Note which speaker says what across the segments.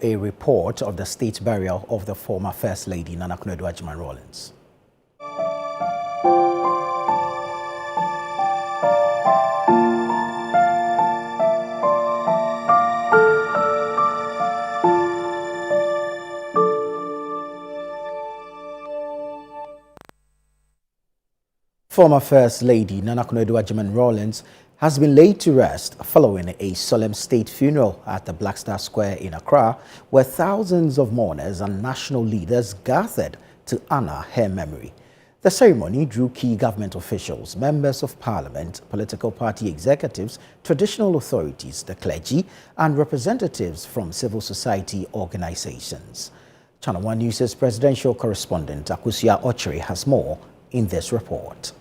Speaker 1: a report of the state burial of the former First Lady, Nana Konadu Agyeman-Rawlings. Former First Lady Nana Konadu Agyeman-Rawlings has been laid to rest following a solemn state funeral at the Black Star Square in Accra, where thousands of mourners and national leaders gathered to honor her memory. The ceremony drew key government officials, members of parliament, political party executives, traditional authorities, the clergy, and representatives from civil society organizations. Channel One News' presidential correspondent Akusia Ochre has more in this report.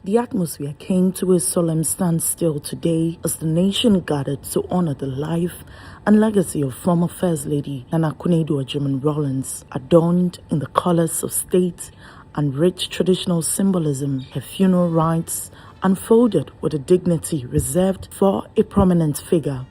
Speaker 2: The atmosphere came to a solemn standstill today as the nation gathered to honor the life and legacy of former First Lady Nana Konadu Agyeman-Rawlings. Adorned in the colors of state and rich traditional symbolism, her funeral rites unfolded with a dignity reserved for a prominent figure.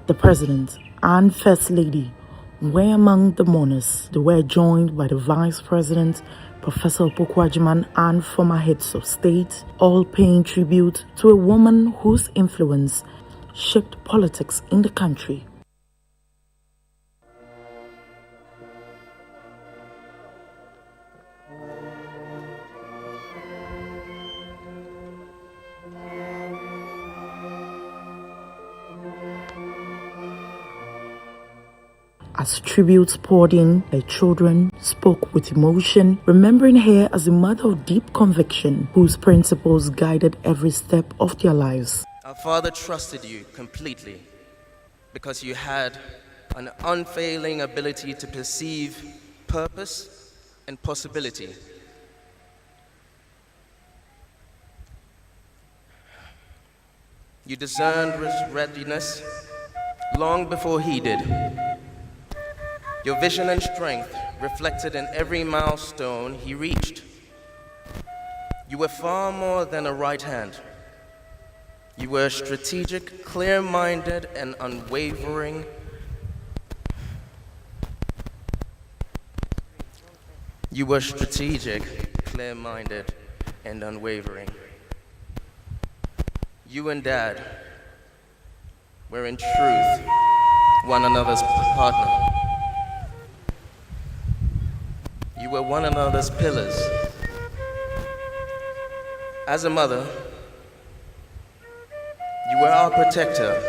Speaker 2: The President and First Lady were among the mourners. They were joined by the Vice President, Professor Agyeman, and former heads of state, all paying tribute to a woman whose influence shaped politics in the country. As tributes poured in, her children spoke with emotion, remembering her as a mother of deep conviction, whose principles guided every step of their lives.
Speaker 3: Our father trusted you completely because you had an unfailing ability to perceive purpose and possibility. You discerned readiness long before he did. Your vision and strength reflected in every milestone he reached. You were far more than a right hand. You were strategic, clear-minded, and unwavering. You were strategic, clear-minded, and unwavering. You and Dad were in truth one another's partner. You were one another's pillars. As a mother, you were our protector,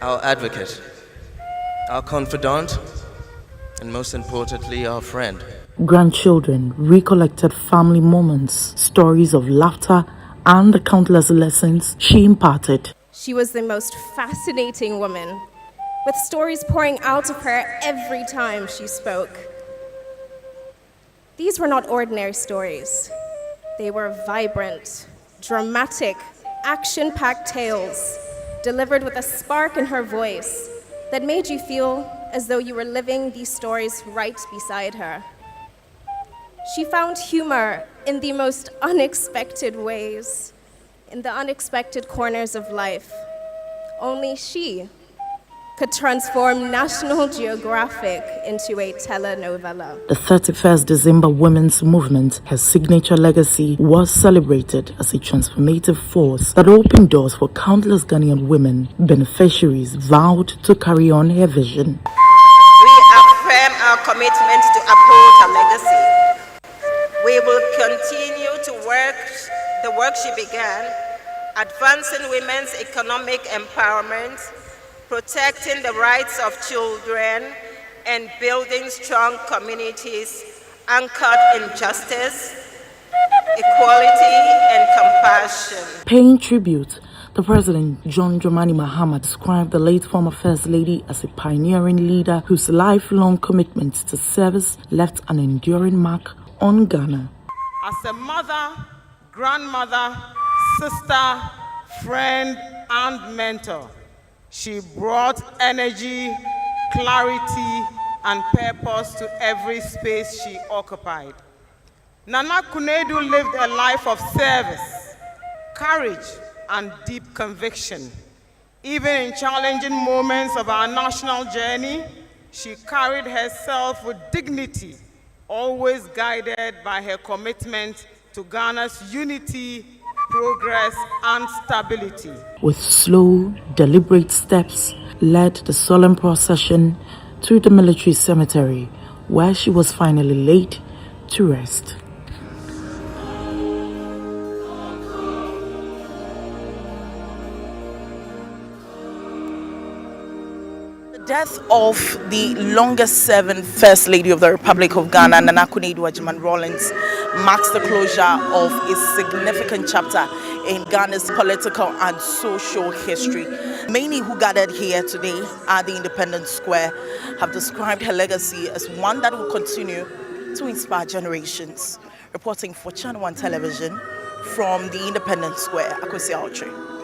Speaker 3: our advocate, our confidant, and most importantly, our friend.
Speaker 2: Grandchildren recollected family moments, stories of laughter, and the countless lessons she imparted.
Speaker 4: She was the most fascinating woman, with stories pouring out of her every time she spoke. These were not ordinary stories. They were vibrant, dramatic, action-packed tales, delivered with a spark in her voice that made you feel as though you were living these stories right beside her. She found humor in the most unexpected ways, in the unexpected corners of life. Only she could transform National Geographic into a telenovela.
Speaker 2: The 31st December Women's Movement, her signature legacy, was celebrated as a transformative force that opened doors for countless Ghanaian women. Beneficiaries vowed to carry on her vision.
Speaker 5: We affirm our commitment to uphold her legacy. We will continue to work the work she began, advancing women's economic empowerment, protecting the rights of children, and building strong communities anchored in justice, equality, and compassion.
Speaker 2: Paying tribute, the President, John Dramani Mahama, described the late former First Lady as a pioneering leader whose lifelong commitment to service left an enduring mark on Ghana.
Speaker 6: As a mother, grandmother, sister, friend, and mentor, she brought energy, clarity, and purpose to every space she occupied. Nana Konadu lived a life of service, courage, and deep conviction. Even in challenging moments of our national journey, she carried herself with dignity, always guided by her commitment to Ghana's unity, progress, and stability.
Speaker 2: With slow, deliberate steps, led the solemn procession to the military cemetery, where she was finally laid to rest. The death of the longest-serving First Lady of the Republic of Ghana, Nana Konadu Agyeman-Rawlings, marks the closure of a significant chapter in Ghana's political and social history. Many who gathered here today at the Independence Square have described her legacy as one that will continue to inspire generations. Reporting for ChannelOne television from the Independence Square, Akwesi Autry.